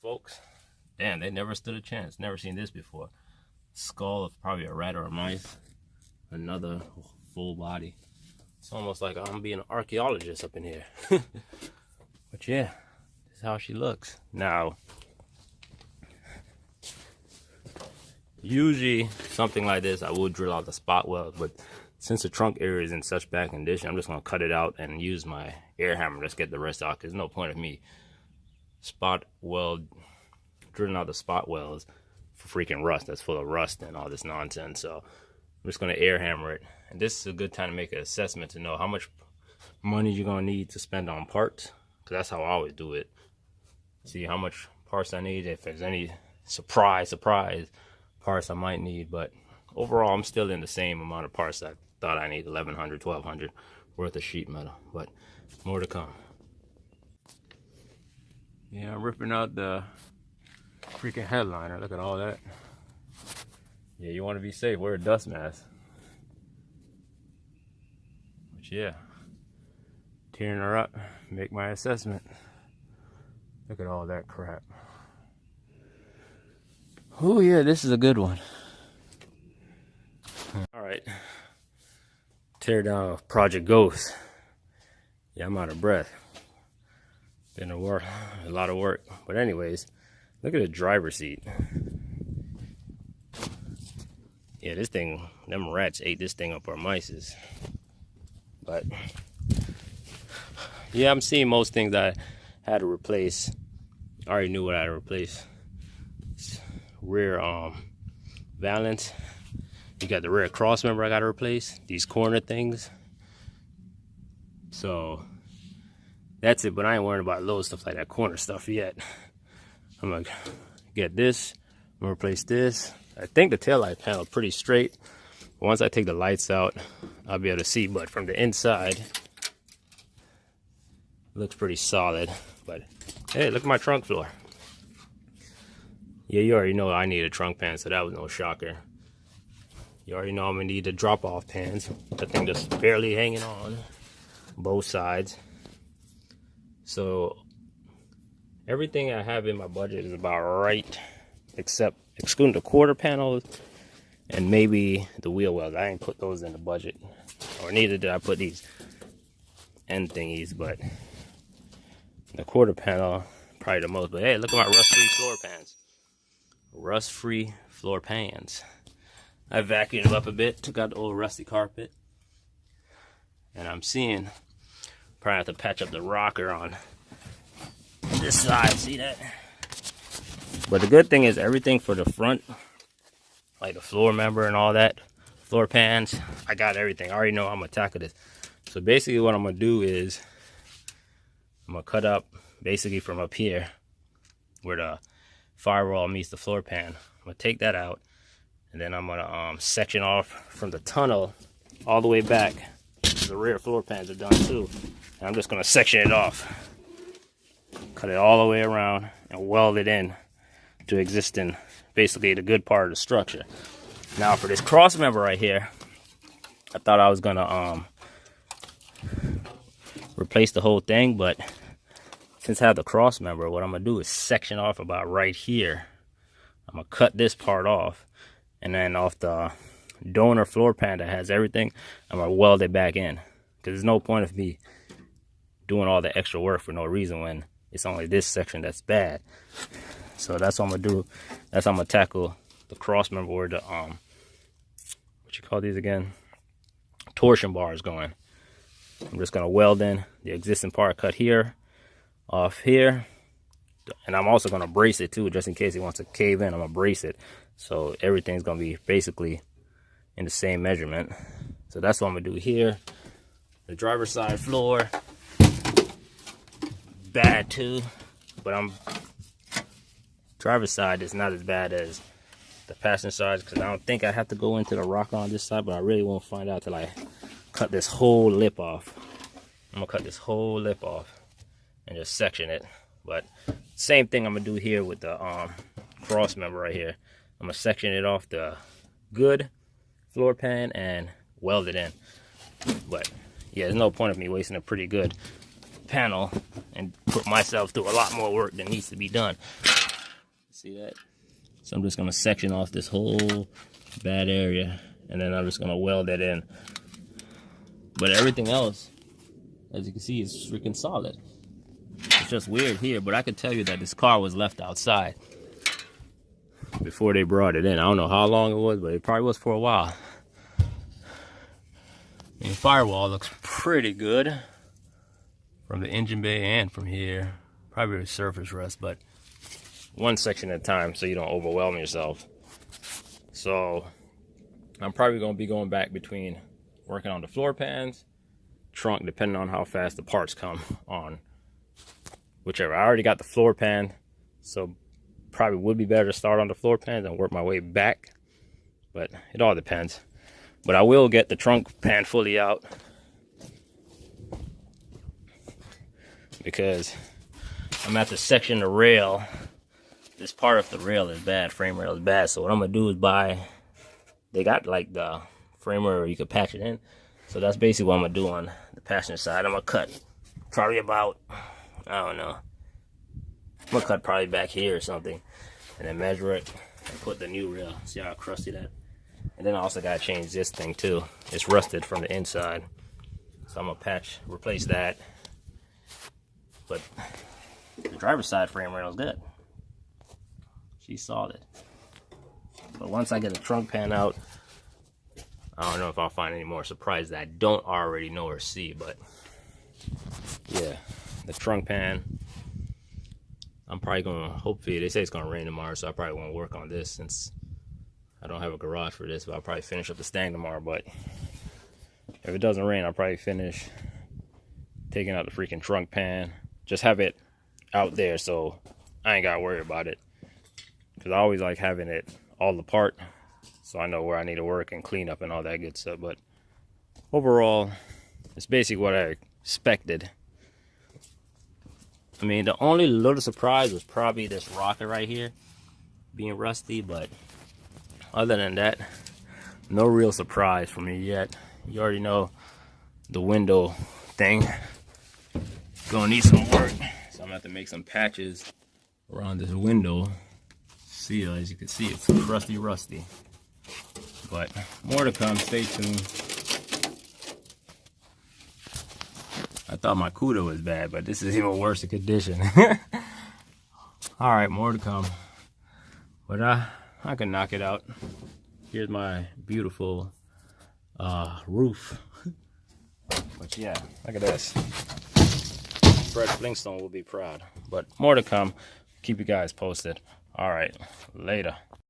folks. Damn, they never stood a chance. Never seen this before. Skull of probably a rat or a mice. Another full body. It's almost like I'm being an archaeologist up in here. But yeah, this is how she looks. Now, usually something like this, I would drill out the spot weld, but since the trunk area is in such bad condition, I'm just gonna cut it out and use my air hammer. Just get the rest out, because there's no point of me spot weld, drilling out the spot welds for freaking rust that's full of rust and all this nonsense. So I'm just gonna air hammer it, and this is a good time to make an assessment to know how much money you're gonna need to spend on parts, because that's how I always do it. See how much parts I need, if there's any surprise parts I might need. But overall, I'm still in the same amount of parts I thought I need, 1100, 1200 worth of sheet metal, but more to come. Yeah, I'm ripping out the freaking headliner. Look at all that. Yeah, you want to be safe, wear a dust mask. But yeah, tearing her up, make my assessment. Look at all that crap. Oh yeah, this is a good one. All right, tear down Project Ghost. Yeah, I'm out of breath. Been a lot of work. But anyways, look at the driver's seat. Yeah, this thing, them rats ate this thing up our mices. But yeah, I'm seeing most things I had to replace. I already knew what I had to replace. Rear valance. You got the rear cross member I got to replace. These corner things. So that's it. But I ain't worrying about little stuff like that corner stuff yet. I'm gonna get this. I'm gonna replace this. I think the taillight panel is pretty straight. Once I take the lights out, I'll be able to see. But from the inside, it looks pretty solid. But hey, look at my trunk floor. Yeah, you already know I need a trunk pan, so that was no shocker. You already know I'm gonna need the drop-off pans. That thing just barely hanging on both sides. So everything I have in my budget is about right, except excluding the quarter panels and maybe the wheel wells. I ain't put those in the budget, or neither did I put these end thingies, but the quarter panel probably the most. But hey, look at my rust-free floor pans. Rust-free floor pans. I vacuumed them up a bit, took out the old rusty carpet, and I'm seeing probably have to patch up the rocker on this side. See that? But the good thing is everything for the front, like the floor member and all that, floor pans, I got everything. I already know how I'm gonna tackle this. So basically what I'm gonna do is I'm gonna cut up basically from up here where the firewall meets the floor pan. I'm gonna take that out, and then I'm gonna section off from the tunnel all the way back. The rear floor pans are done too, and I'm just gonna section it off, cut it all the way around, and weld it in to existing, basically the good part of the structure. Now for this cross member right here, I thought I was gonna replace the whole thing, but since I have the cross member, what I'm gonna do is section off about right here. I'm gonna cut this part off, and then off the donor floor pan that has everything, I'm gonna weld it back in, because there's no point of me doing all the extra work for no reason when it's only this section that's bad. So that's what I'm gonna do. That's how I'm gonna tackle the cross member where the what you call these again, torsion bar is going. I'm just gonna weld in the existing part, cut here, off here, and I'm also gonna brace it too, just in case it wants to cave in. I'm gonna brace it, so everything's gonna be basically in the same measurement. So that's what I'm gonna do here. The driver's side floor, bad too, but driver's side is not as bad as the passenger side, because I don't think I have to go into the rocker on this side, but I really won't find out till I cut this whole lip off. I'm gonna cut this whole lip off and just section it. But same thing I'm gonna do here with the cross member right here. I'm gonna section it off the good floor pan and weld it in. But yeah, there's no point of me wasting a pretty good panel and put myself through a lot more work than needs to be done. See that? So I'm just gonna section off this whole bad area, and then I'm just gonna weld it in. But everything else, as you can see, is freaking solid. It's just weird here, but I could tell you that this car was left outside before they brought it in. I don't know how long it was, but it probably was for a while. And the firewall looks pretty good from the engine bay and from here. Probably a surface rust, but one section at a time so you don't overwhelm yourself. So I'm probably going to be going back between working on the floor pans, trunk, depending on how fast the parts come on. Whichever. I already got the floor pan, so probably would be better to start on the floor pans and work my way back. But it all depends. But I will get the trunk pan fully out, because I'm at the section of rail. This part of the rail is bad, frame rail is bad. So what I'm gonna do is they got like the frame rail where you can patch it in. So that's basically what I'm gonna do on the passenger side. I'm gonna cut probably about, I don't know, I'm gonna cut probably back here or something, and then measure it and put the new rail. See how crusty that? And then I also gotta change this thing too. It's rusted from the inside, so I'm gonna replace that. But the driver's side frame rail is good. She's solid. But once I get the trunk pan out, I don't know if I'll find any more surprises that I don't already know or see. But yeah, the trunk pan, I'm probably gonna, hopefully, they say it's gonna rain tomorrow, so I probably won't work on this since I don't have a garage for this. But I'll probably finish up the stang tomorrow. But if it doesn't rain, I'll probably finish taking out the freaking trunk pan. Just have it out there so I ain't gotta worry about it. Because I always like having it all apart, so I know where I need to work and clean up and all that good stuff. But overall, it's basically what I expected. I mean, the only little surprise was probably this rocker right here being rusty, but other than that, no real surprise for me yet. You already know the window thing gonna need some work, so I'm gonna have to make some patches around this window seal. As you can see, it's crusty rusty, but more to come. Stay tuned. I thought my Cuda was bad, but this is even worse in condition. All right, more to come, but I can knock it out. Here's my beautiful roof. But yeah, look at this. Fred Flintstone will be proud. But more to come. Keep you guys posted. All right, later.